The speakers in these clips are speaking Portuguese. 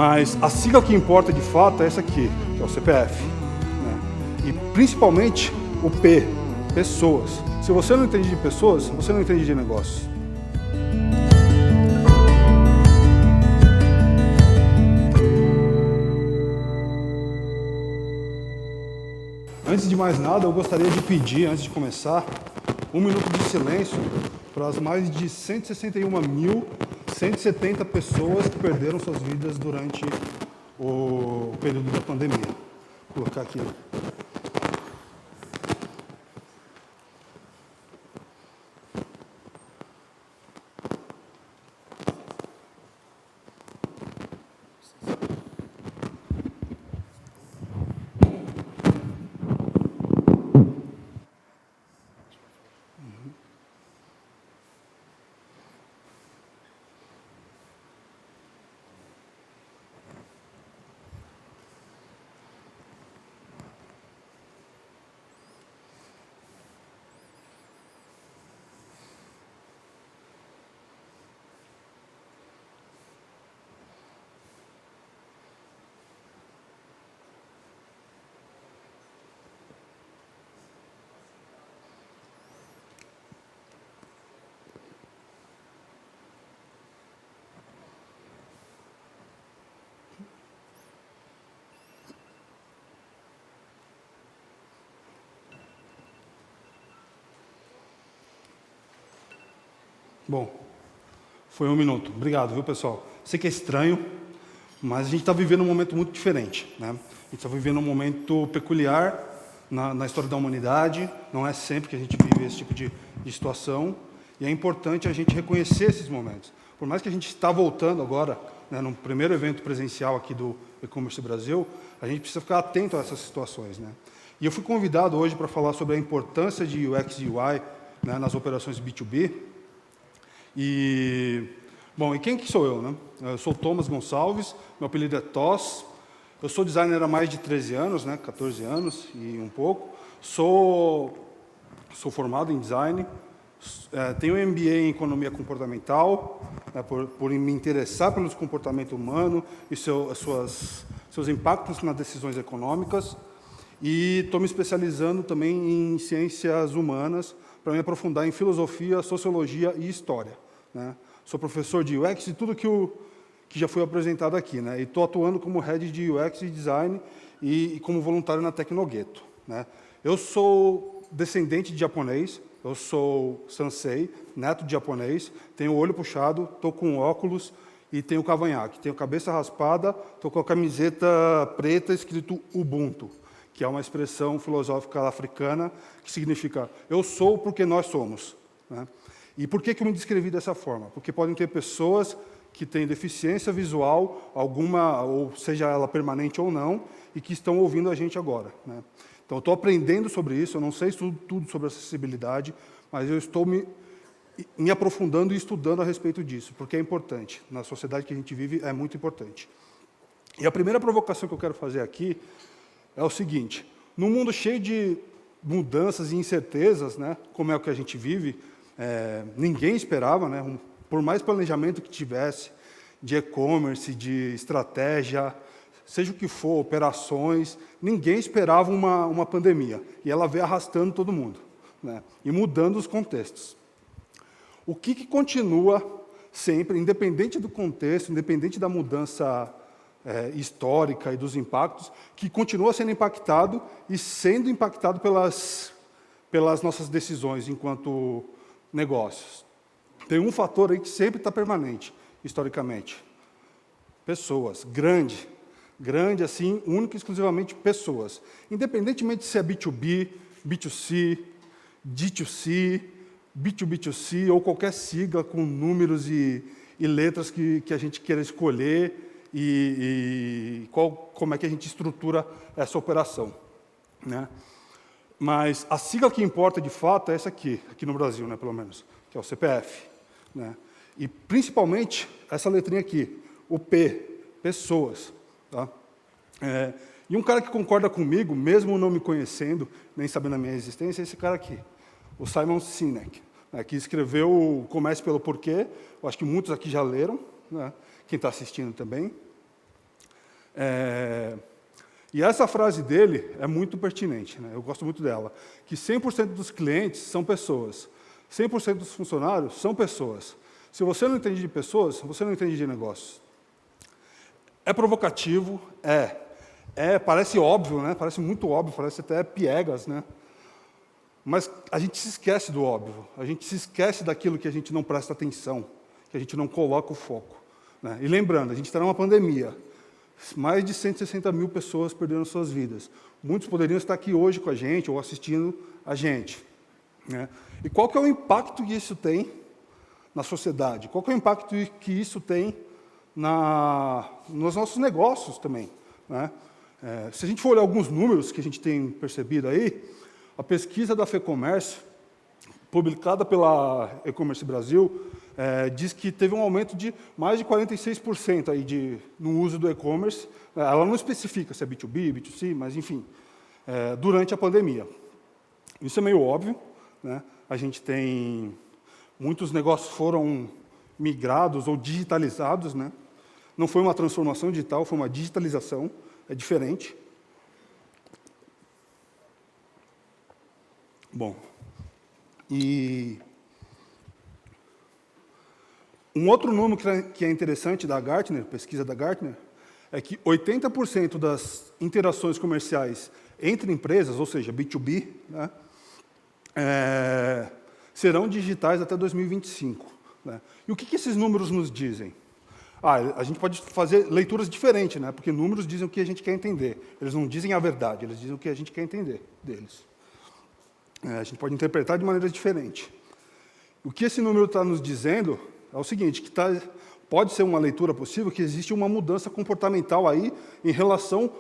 Mas a sigla que importa de fato é essa aqui, que é o CPF, né? E principalmente o P, pessoas. Se você não entende de pessoas, você não entende de negócios. Antes de mais nada, eu gostaria de pedir, antes de começar, 1 minuto de silêncio para as mais de 161.170 pessoas que perderam suas vidas durante o período da pandemia. Vou colocar aqui. Bom, foi 1 minuto. Obrigado, viu, pessoal? Sei que é estranho, mas a gente está vivendo um momento muito diferente, né? A gente está vivendo um momento peculiar na história da humanidade. Não é sempre que a gente vive esse tipo de situação. E é importante a gente reconhecer esses momentos. Por mais que a gente está voltando agora, né, no primeiro evento presencial aqui do E-Commerce Brasil, a gente precisa ficar atento a essas situações, né? E eu fui convidado hoje para falar sobre a importância de UX e UI, né, nas operações B2B. Bom, e quem que sou eu, né? Eu sou o Thomas Gonçalves, meu apelido é Toss. Eu sou designer há mais de 13 anos, né? 14 anos e um pouco. Sou formado em design, tenho um MBA em economia comportamental, né, por me interessar pelo comportamento humano e seus impactos nas decisões econômicas. E estou me especializando também em ciências humanas, para me aprofundar em filosofia, sociologia e história, né? Sou professor de UX e tudo que já foi apresentado aqui, né? E estou atuando como head de UX e design e como voluntário na Tecnogueto, né? Eu sou descendente de japonês, eu sou sansei, neto de japonês, tenho o olho puxado, estou com óculos e tenho cavanhaque, tenho cabeça raspada, estou com a camiseta preta escrito Ubuntu, que é uma expressão filosófica africana que significa eu sou porque nós somos, né? E por que eu me descrevi dessa forma? Porque podem ter pessoas que têm deficiência visual, alguma, ou seja ela permanente ou não, e que estão ouvindo a gente agora, né? Então, eu estou aprendendo sobre isso, eu não sei tudo sobre acessibilidade, mas eu estou me aprofundando e estudando a respeito disso, porque é importante. Na sociedade que a gente vive, é muito importante. E a primeira provocação que eu quero fazer aqui é o seguinte: num mundo cheio de mudanças e incertezas, né, como é o que a gente vive, ninguém esperava, né, por mais planejamento que tivesse, de e-commerce, de estratégia, seja o que for, operações, ninguém esperava uma pandemia. E ela veio arrastando todo mundo, né, e mudando os contextos. O que continua sempre, independente do contexto, independente da mudança histórica e dos impactos, que continua sendo impactado e sendo impactado pelas nossas decisões enquanto negócios. Tem um fator aí que sempre está permanente, historicamente. Pessoas. Grande assim, única e exclusivamente pessoas. Independentemente se é B2B, B2C, D2C, B2B2C, ou qualquer sigla com números e letras que a gente queira escolher, e como é que a gente estrutura essa operação, né? Mas a sigla que importa de fato é essa aqui no Brasil, né, pelo menos, que é o CPF, né? E principalmente essa letrinha aqui, o P, pessoas, tá? E um cara que concorda comigo, mesmo não me conhecendo, nem sabendo a minha existência, é esse cara aqui, o Simon Sinek, né, que escreveu Comece pelo Porquê. Eu acho que muitos aqui já leram, né? Quem está assistindo também. E essa frase dele é muito pertinente, né? Eu gosto muito dela, que 100% dos clientes são pessoas, 100% dos funcionários são pessoas. Se você não entende de pessoas, você não entende de negócios. É provocativo, parece óbvio, né? Parece muito óbvio, parece até piegas, né? Mas a gente se esquece do óbvio, a gente se esquece daquilo que a gente não presta atenção, que a gente não coloca o foco, né? E lembrando, a gente está numa pandemia, mais de 160 mil pessoas perderam suas vidas. Muitos poderiam estar aqui hoje com a gente ou assistindo a gente, né? E qual que é o impacto que isso tem na sociedade? Qual que é o impacto que isso tem nos nossos negócios também, né? Se a gente for olhar alguns números que a gente tem percebido aí, a pesquisa da FEComércio, publicada pela E-Commerce Brasil, diz que teve um aumento de mais de 46% aí no uso do e-commerce. Ela não especifica se é B2B, B2C, mas, enfim, durante a pandemia. Isso é meio óbvio, né? A gente tem... Muitos negócios foram migrados ou digitalizados, né? Não foi uma transformação digital, foi uma digitalização, é diferente. Bom, e um outro número que é interessante da Gartner, pesquisa da Gartner, é que 80% das interações comerciais entre empresas, ou seja, B2B, né, serão digitais até 2025. Né? E o que esses números nos dizem? A gente pode fazer leituras diferentes, né? Porque números dizem o que a gente quer entender. Eles não dizem a verdade, eles dizem o que a gente quer entender deles. A gente pode interpretar de maneira diferente. O que esse número está nos dizendo é o seguinte, que pode ser uma leitura possível, que existe uma mudança comportamental aí em relação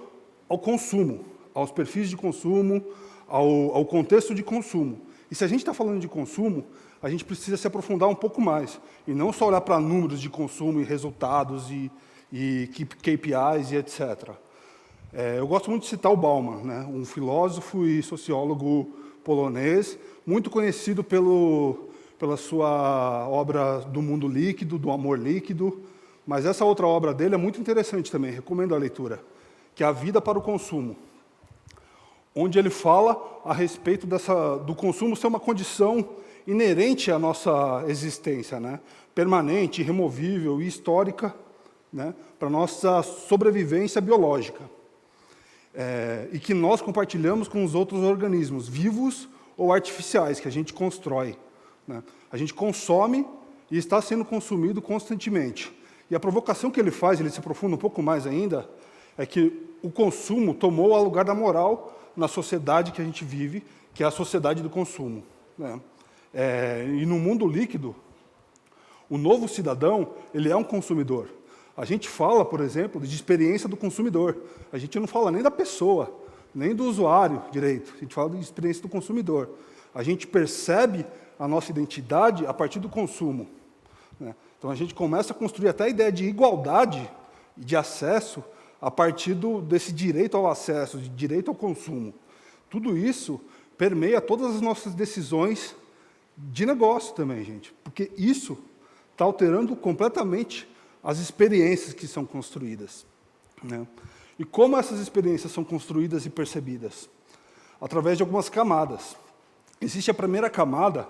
ao consumo, aos perfis de consumo, ao contexto de consumo. E se a gente está falando de consumo, a gente precisa se aprofundar um pouco mais, e não só olhar para números de consumo e resultados e KPIs e etc. Eu gosto muito de citar o Bauman, né, um filósofo e sociólogo polonês, muito conhecido pela sua obra do mundo líquido, do amor líquido, mas essa outra obra dele é muito interessante também, recomendo a leitura, que é A Vida para o Consumo, onde ele fala a respeito do consumo ser uma condição inerente à nossa existência, né? Permanente, irremovível e histórica, né? Para a nossa sobrevivência biológica. E que nós compartilhamos com os outros organismos, vivos ou artificiais, que a gente constrói. Né? A gente consome e está sendo consumido constantemente. E a provocação que ele faz, ele se aprofunda um pouco mais ainda, é que o consumo tomou o lugar da moral na sociedade que a gente vive, que é a sociedade do consumo. Né? E no mundo líquido, o novo cidadão, ele é um consumidor. A gente fala, por exemplo, de experiência do consumidor. A gente não fala nem da pessoa, nem do usuário direito. A gente fala de experiência do consumidor. A gente percebe a nossa identidade a partir do consumo. Né? Então, a gente começa a construir até a ideia de igualdade e de acesso a partir desse direito ao acesso, de direito ao consumo. Tudo isso permeia todas as nossas decisões de negócio também, gente. Porque isso está alterando completamente as experiências que são construídas. Né? E como essas experiências são construídas e percebidas? Através de algumas camadas. Existe a primeira camada,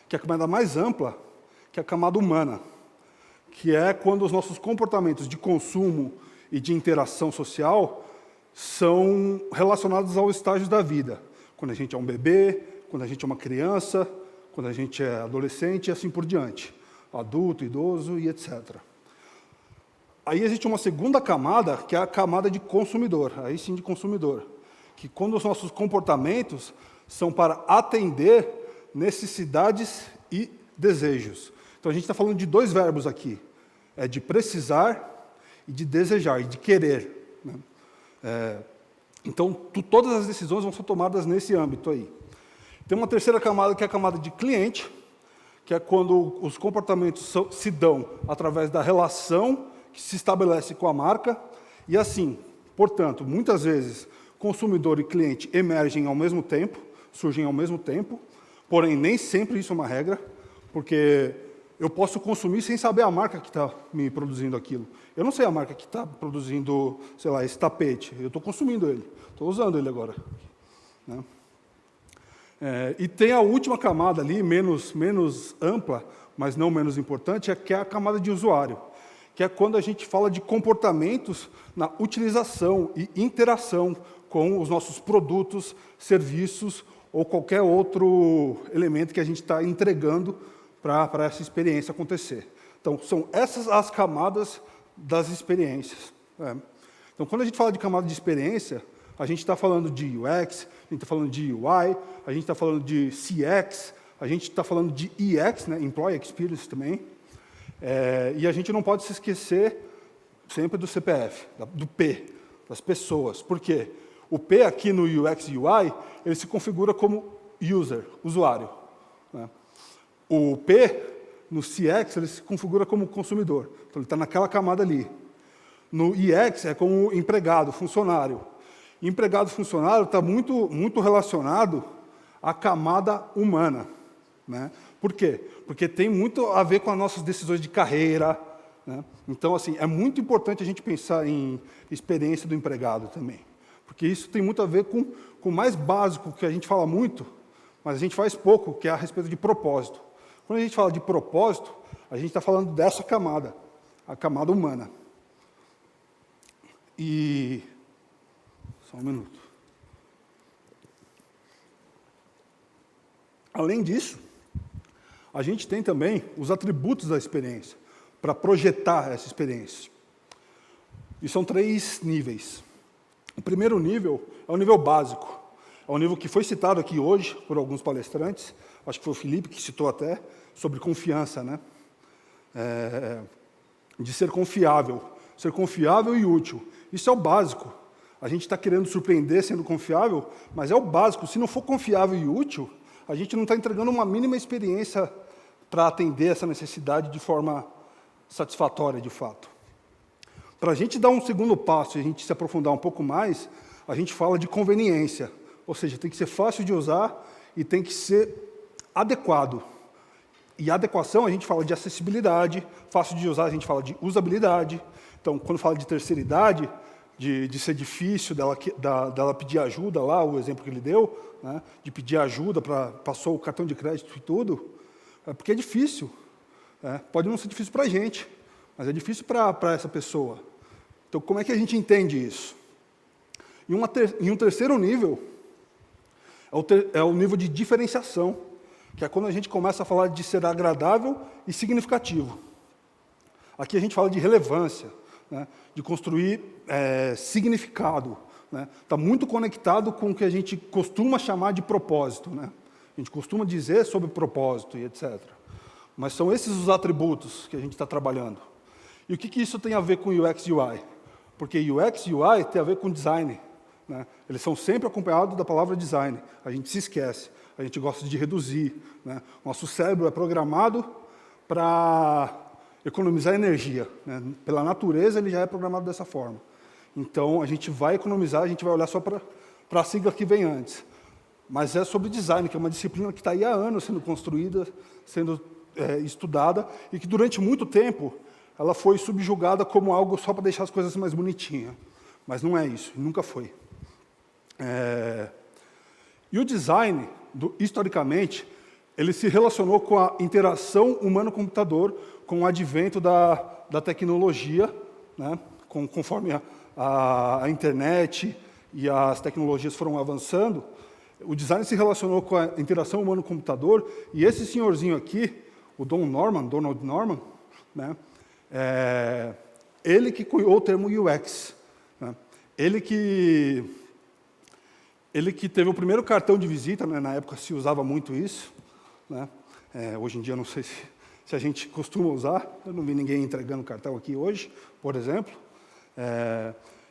que é a camada mais ampla, que é a camada humana, que é quando os nossos comportamentos de consumo e de interação social são relacionados aos estágios da vida. Quando a gente é um bebê, quando a gente é uma criança, quando a gente é adolescente e assim por diante. Adulto, idoso e etc. Aí existe uma segunda camada, que é a camada de consumidor, aí sim de consumidor, que quando os nossos comportamentos são para atender necessidades e desejos. Então a gente está falando de dois verbos aqui, de precisar e de desejar, e de querer. Né? Então todas as decisões vão ser tomadas nesse âmbito aí. Tem uma terceira camada, que é a camada de cliente, que é quando os comportamentos se dão através da relação que se estabelece com a marca, e assim, portanto, muitas vezes, consumidor e cliente emergem ao mesmo tempo, surgem ao mesmo tempo, porém, nem sempre isso é uma regra, porque eu posso consumir sem saber a marca que está me produzindo aquilo. Eu não sei a marca que está produzindo, sei lá, esse tapete. Eu estou consumindo ele, estou usando ele agora. Né? E tem a última camada ali, menos ampla, mas não menos importante, que é a camada de usuário, que é quando a gente fala de comportamentos na utilização e interação com os nossos produtos, serviços ou qualquer outro elemento que a gente está entregando para essa experiência acontecer. Então, são essas as camadas das experiências. Então, quando a gente fala de camada de experiência, a gente está falando de UX, a gente está falando de UI, a gente está falando de CX, a gente está falando de EX, né, Employee Experience também, e a gente não pode se esquecer sempre do CPF, do P, das pessoas. Por quê? O P aqui no UX e UI, ele se configura como user, usuário. Né? O P no CX, ele se configura como consumidor. Então, ele está naquela camada ali. No EX, é como empregado, funcionário. Empregado funcionário está muito relacionado à camada humana. Né? Por quê? Porque tem muito a ver com as nossas decisões de carreira. Né? Então, assim, é muito importante a gente pensar em experiência do empregado também. Porque isso tem muito a ver com o mais básico, que a gente fala muito, mas a gente faz pouco, que é a respeito de propósito. Quando a gente fala de propósito, a gente está falando dessa camada, a camada humana. E... Só um minuto. Além disso, a gente tem também os atributos da experiência, para projetar essa experiência. E são 3 níveis. O primeiro nível é o nível básico. É o nível que foi citado aqui hoje por alguns palestrantes, acho que foi o Felipe que citou até, sobre confiança, né? De ser confiável e útil. Isso é o básico. A gente está querendo surpreender sendo confiável, mas é o básico. Se não for confiável e útil, a gente não está entregando uma mínima experiência para atender essa necessidade de forma satisfatória, de fato. Para a gente dar um segundo passo e a gente se aprofundar um pouco mais, a gente fala de conveniência. Ou seja, tem que ser fácil de usar e tem que ser adequado. E adequação, a gente fala de acessibilidade, fácil de usar, a gente fala de usabilidade. Então, quando fala de terceiridade, de ser difícil dela pedir ajuda lá, o exemplo que ele deu, né, de pedir ajuda, passou o cartão de crédito e tudo, porque é difícil. Pode não ser difícil para a gente, mas é difícil para essa pessoa. Então, como é que a gente entende isso? Em um terceiro nível, é o nível de diferenciação, que é quando a gente começa a falar de ser agradável e significativo. Aqui a gente fala de relevância, né, de construir significado. Está muito conectado com o que a gente costuma chamar de propósito. Né? A gente costuma dizer sobre propósito e etc. Mas são esses os atributos que a gente está trabalhando. E o que isso tem a ver com UX e UI? Porque UX e UI tem a ver com design. Né? Eles são sempre acompanhados da palavra design. A gente se esquece, a gente gosta de reduzir. Né? Nosso cérebro é programado para economizar energia. Né? Pela natureza, ele já é programado dessa forma. Então, a gente vai economizar, a gente vai olhar só para a sigla que vem antes. Mas é sobre design, que é uma disciplina que está aí há anos sendo construída, sendo estudada, e que durante muito tempo ela foi subjugada como algo só para deixar as coisas mais bonitinhas. Mas não é isso, nunca foi. E o design, historicamente, ele se relacionou com a interação humano-computador, com o advento da tecnologia, né? Conforme a internet e as tecnologias foram avançando, o design se relacionou com a interação humano-computador, e esse senhorzinho aqui, o Donald Norman, né? Ele que cunhou o termo UX. Né? Ele que teve o primeiro cartão de visita, né? Na época se usava muito isso. Né? Hoje em dia, não sei se a gente costuma usar, eu não vi ninguém entregando cartão aqui hoje, por exemplo.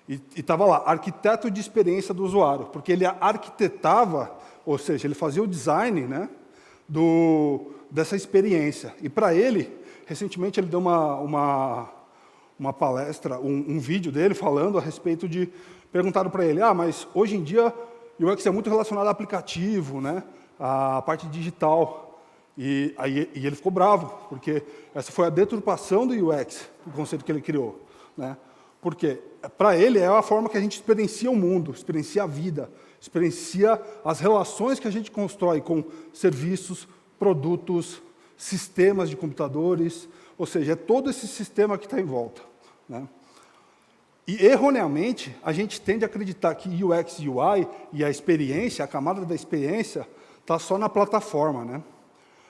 E estava lá, arquiteto de experiência do usuário, porque ele arquitetava, ou seja, ele fazia o design, né, dessa experiência. E para ele, recentemente ele deu uma palestra, um vídeo dele falando a respeito de... Perguntaram para ele, mas hoje em dia o UX é muito relacionado a aplicativo, né, a parte digital. E ele ficou bravo, porque essa foi a deturpação do UX, o conceito que ele criou, né? Porque para ele é a forma que a gente experiencia o mundo, experiencia a vida, experiencia as relações que a gente constrói com serviços, produtos, sistemas de computadores, ou seja, é todo esse sistema que está em volta, né? E, erroneamente, a gente tende a acreditar que UX e UI e a experiência, a camada da experiência, está só na plataforma, né?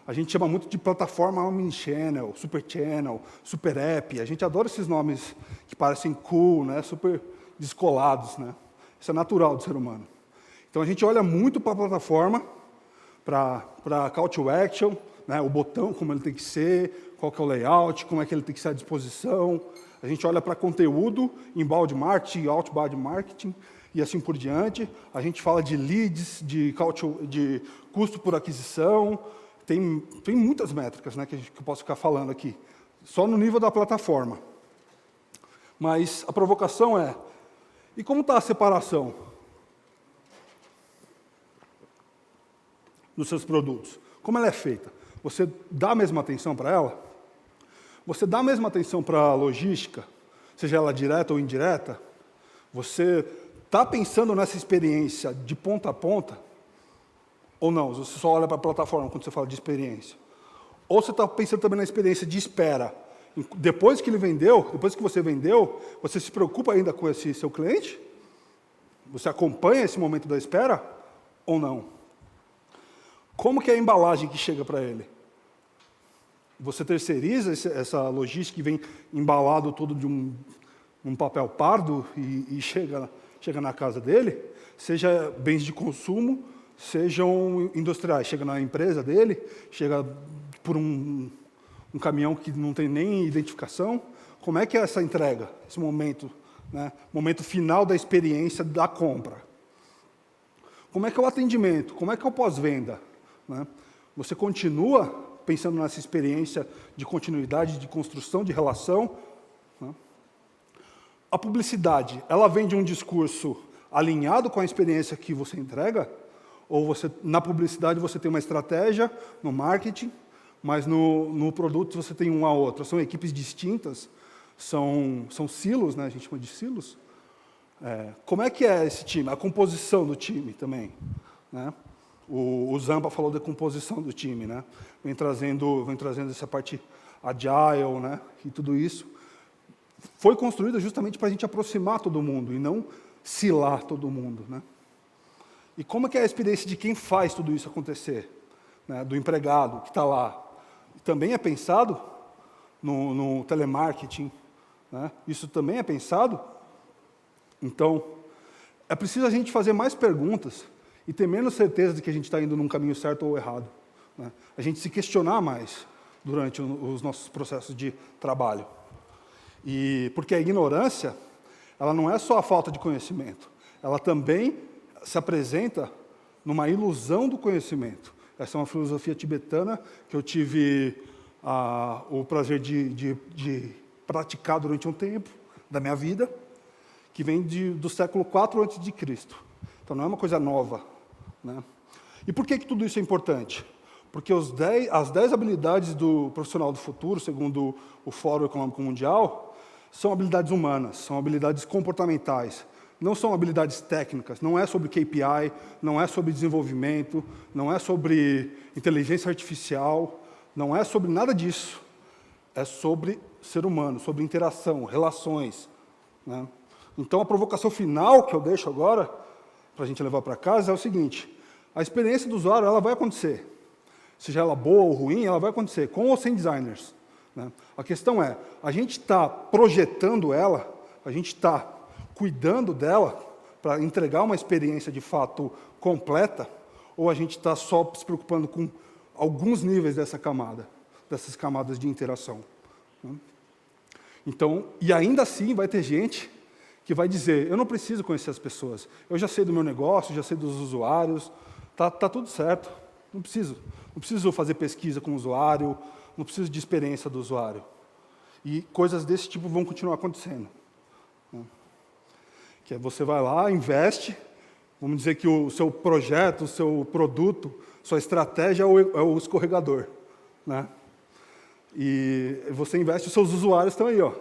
A gente chama muito de plataforma omnichannel, super channel, super app. A gente adora esses nomes que parecem cool, né? Super descolados, né? Isso é natural do ser humano. Então, a gente olha muito para a plataforma, para call to action, né? O botão, como ele tem que ser, qual que é o layout, como é que ele tem que ser à disposição. A gente olha para conteúdo, inbound marketing, outbound marketing, e assim por diante. A gente fala de leads, de custo por aquisição. Tem muitas métricas, né, que eu posso ficar falando aqui, só no nível da plataforma. Mas a provocação é, e como está a separação dos seus produtos? Como ela é feita? Você dá a mesma atenção para ela? Você dá a mesma atenção para a logística, seja ela direta ou indireta? Você está pensando nessa experiência de ponta a ponta? Ou não? Você só olha para a plataforma quando você fala de experiência? Ou você está pensando também na experiência de espera? Depois que ele vendeu, depois que você vendeu, você se preocupa ainda com esse seu cliente? Você acompanha esse momento da espera? Ou não? Como que é a embalagem que chega para ele? Você terceiriza essa logística que vem embalado todo de um papel pardo e chega na casa dele? Seja bens de consumo, sejam industriais. Chega na empresa dele, chega por um caminhão que não tem nem identificação. Como é que é essa entrega, esse momento, né? Momento final da experiência da compra? Como é que é o atendimento? Como é que é o pós-venda, né? Você continua pensando nessa experiência de continuidade, de construção de relação, né? A publicidade, ela vem de um discurso alinhado com a experiência que você entrega? Ou na publicidade você tem uma estratégia, no marketing, mas no produto você tem um a outro? São equipes distintas, são silos, né? A gente chama de silos. Como é que é esse time? A composição do time também, né? O Zampa falou da composição do time, né? Vem trazendo essa parte agile, né? E tudo isso foi construído justamente para a gente aproximar todo mundo e não silar todo mundo, né? E como é que é a experiência de quem faz tudo isso acontecer, né? Do empregado que está lá? Também é pensado no telemarketing, né? Isso também é pensado. Então, é preciso a gente fazer mais perguntas e ter menos certeza de que a gente está indo num caminho certo ou errado, né? A gente se questionar mais durante os nossos processos de trabalho. E porque a ignorância, ela não é só a falta de conhecimento, ela também se apresenta numa ilusão do conhecimento. Essa é uma filosofia tibetana que eu tive o prazer de praticar durante um tempo da minha vida, que vem do século IV a.C. Então não é uma coisa nova, né? E por que tudo isso é importante? Porque as 10 habilidades do profissional do futuro, segundo o Fórum Econômico Mundial, são habilidades humanas, são habilidades comportamentais, não são habilidades técnicas, não é sobre KPI, não é sobre desenvolvimento, não é sobre inteligência artificial, não é sobre nada disso. É sobre ser humano, sobre interação, relações, né? Então, a provocação final que eu deixo agora, para a gente levar para casa, é o seguinte: a experiência do usuário ela vai acontecer. Seja ela boa ou ruim, ela vai acontecer, com ou sem designers, né? A questão é, a gente está projetando ela, a gente está cuidando dela para entregar uma experiência de fato completa, ou a gente está só se preocupando com alguns níveis dessas camadas de interação, né? Então, e ainda assim vai ter gente que vai dizer, eu não preciso conhecer as pessoas, eu já sei do meu negócio, já sei dos usuários, tá tudo certo, não preciso fazer pesquisa com o usuário, não preciso de experiência do usuário. E coisas desse tipo vão continuar acontecendo, né? Que é você vai lá, investe, vamos dizer que o seu projeto, o seu produto sua estratégia é o escorregador, né? E você investe, os seus usuários estão aí, ó,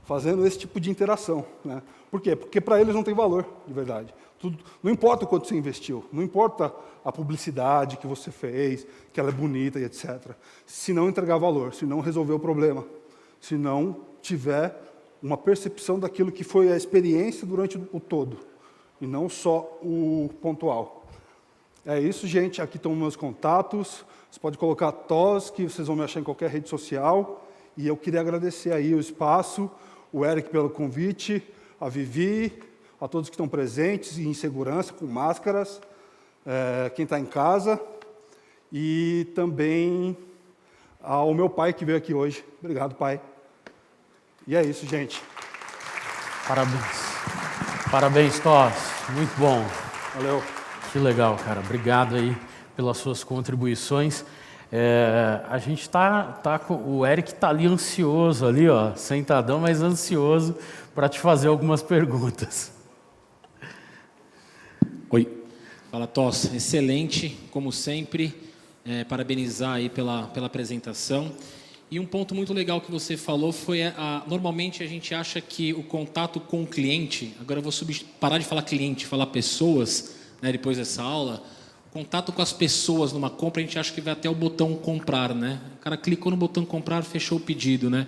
fazendo esse tipo de interação, né? Por quê? Porque para eles não tem valor, de verdade. Não importa o quanto você investiu, não importa a publicidade que você fez, que ela é bonita e etc. Se não entregar valor, se não resolver o problema, se não tiver uma percepção daquilo que foi a experiência durante o todo, e não só o pontual. É isso, gente. Aqui estão meus contatos. Você pode colocar TOS, que vocês vão me achar em qualquer rede social. E eu queria agradecer aí o espaço, o Eric pelo convite, a Vivi, a todos que estão presentes e em segurança, com máscaras, quem está em casa, e também ao meu pai que veio aqui hoje. Obrigado, pai. E é isso, gente. Parabéns. Parabéns, Tos. Muito bom. Valeu. Que legal, cara. Obrigado aí pelas suas contribuições. A gente tá com o Eric está ali ansioso ali, ó, sentadão, mas ansioso para te fazer algumas perguntas. Oi. Fala, Tos. Excelente, como sempre. Parabenizar aí pela apresentação. E um ponto muito legal que você falou foi, normalmente a gente acha que o contato com o cliente, agora eu vou parar de falar cliente, falar pessoas, né, depois dessa aula, contato com as pessoas numa compra, a gente acha que vai até o botão comprar, né? O cara clicou no botão comprar, fechou o pedido, né?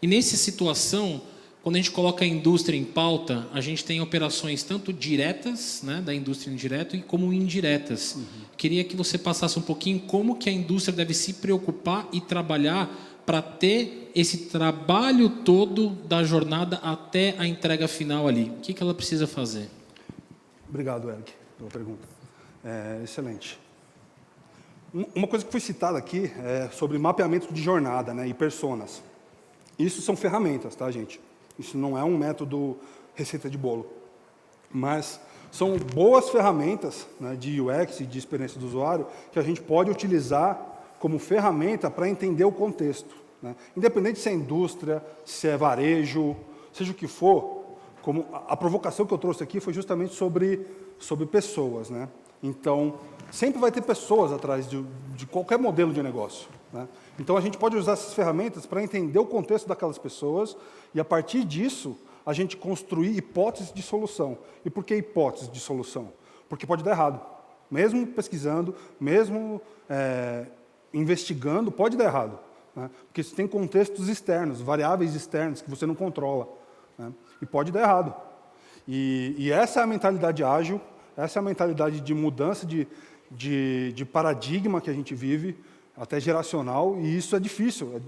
E nessa situação, quando a gente coloca a indústria em pauta, a gente tem operações tanto diretas, né, da indústria indireta, e como indiretas. Queria que você passasse um pouquinho como que a indústria deve se preocupar e trabalhar para ter esse trabalho todo da jornada até a entrega final ali. O que ela precisa fazer? Obrigado, Eric, pela pergunta. Excelente. Uma coisa que foi citada aqui é sobre mapeamento de jornada, né, e personas. Isso são ferramentas, tá, gente? Isso não é um método receita de bolo. Mas são boas ferramentas, né, de UX e de experiência do usuário que a gente pode utilizar como ferramenta para entender o contexto, né? Independente se é indústria, se é varejo, seja o que for, como a provocação que eu trouxe aqui foi justamente sobre pessoas, né? Então, sempre vai ter pessoas atrás de qualquer modelo de negócio, né? Então, a gente pode usar essas ferramentas para entender o contexto daquelas pessoas e, a partir disso, a gente construir hipóteses de solução. E por que hipóteses de solução? Porque pode dar errado. Mesmo pesquisando, mesmo investigando, pode dar errado, né? Porque você tem contextos externos, variáveis externas que você não controla, né? E pode dar errado. E essa é a mentalidade ágil, essa é a mentalidade de mudança de paradigma que a gente vive, até geracional, e isso é difícil,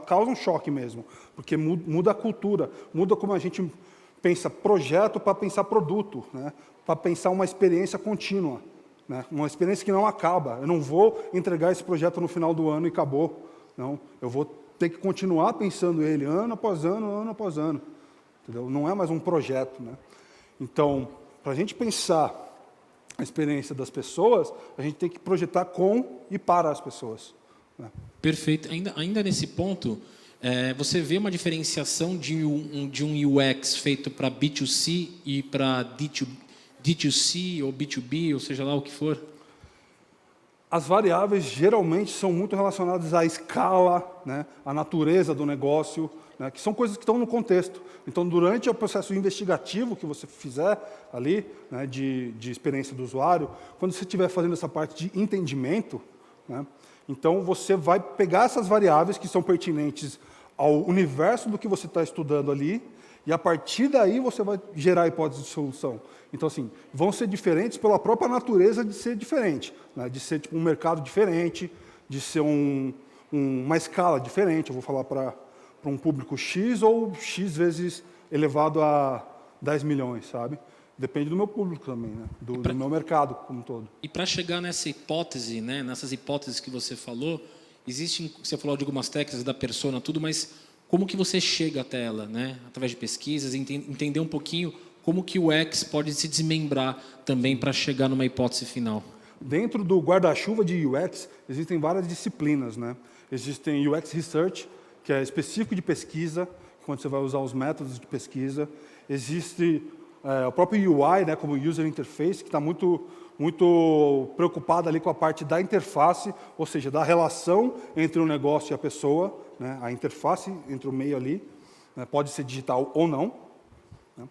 causa um choque mesmo, porque muda a cultura, muda como a gente pensa projeto para pensar produto, né? Para pensar uma experiência contínua, né? Uma experiência que não acaba. Eu não vou entregar esse projeto no final do ano e acabou. Não, eu vou ter que continuar pensando ele ano após ano, entendeu? Não é mais um projeto, né? Então, para a gente pensar a experiência das pessoas, a gente tem que projetar com e para as pessoas, né? Perfeito. Ainda nesse ponto, você vê uma diferenciação de um UX feito para B2C e para D2C ou B2B, ou seja lá o que for? As variáveis geralmente são muito relacionadas à escala, né, à natureza do negócio, né, que são coisas que estão no contexto. Então, durante o processo investigativo que você fizer ali, né, de experiência do usuário, quando você estiver fazendo essa parte de entendimento, né, então você vai pegar essas variáveis que são pertinentes ao universo do que você está estudando ali, e a partir daí você vai gerar hipóteses de solução. Então, assim, vão ser diferentes pela própria natureza de ser diferente, né? De ser tipo, um mercado diferente, de ser uma escala diferente. Eu vou falar para um público X ou X vezes elevado a 10 milhões, sabe? Depende do meu público também, né? Do meu mercado como um todo. E para chegar nessa hipótese, né? Nessas hipóteses que você falou, você falou de algumas técnicas da persona, tudo, mas como que você chega até ela, né? Através de pesquisas, entender um pouquinho como que o UX pode se desmembrar também para chegar numa hipótese final. Dentro do guarda-chuva de UX, existem várias disciplinas, né? Existem UX Research, que é específico de pesquisa, quando você vai usar os métodos de pesquisa. Existe o próprio UI, né, como User Interface, que está muito muito preocupada ali com a parte da interface, ou seja, da relação entre o negócio e a pessoa, né? A interface entre o meio ali, né? Pode ser digital ou não. Né?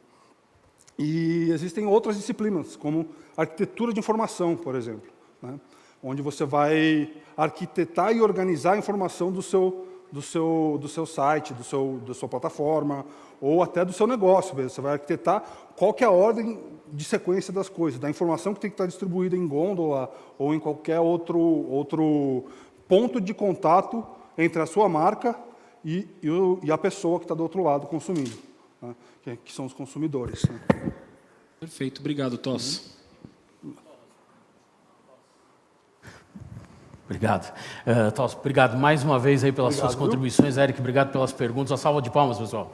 E existem outras disciplinas, como arquitetura de informação, por exemplo, né? Onde você vai arquitetar e organizar a informação do seu site, da sua plataforma, ou até do seu negócio. Você vai arquitetar qual que é a ordem de sequência das coisas, da informação que tem que estar distribuída em gôndola ou em qualquer outro ponto de contato entre a sua marca e a pessoa que está do outro lado consumindo, né? que são os consumidores. Né? Perfeito, obrigado, Toss. Obrigado. Toss, obrigado mais uma vez aí pelas suas contribuições. Eric, obrigado pelas perguntas. Uma salva de palmas, pessoal.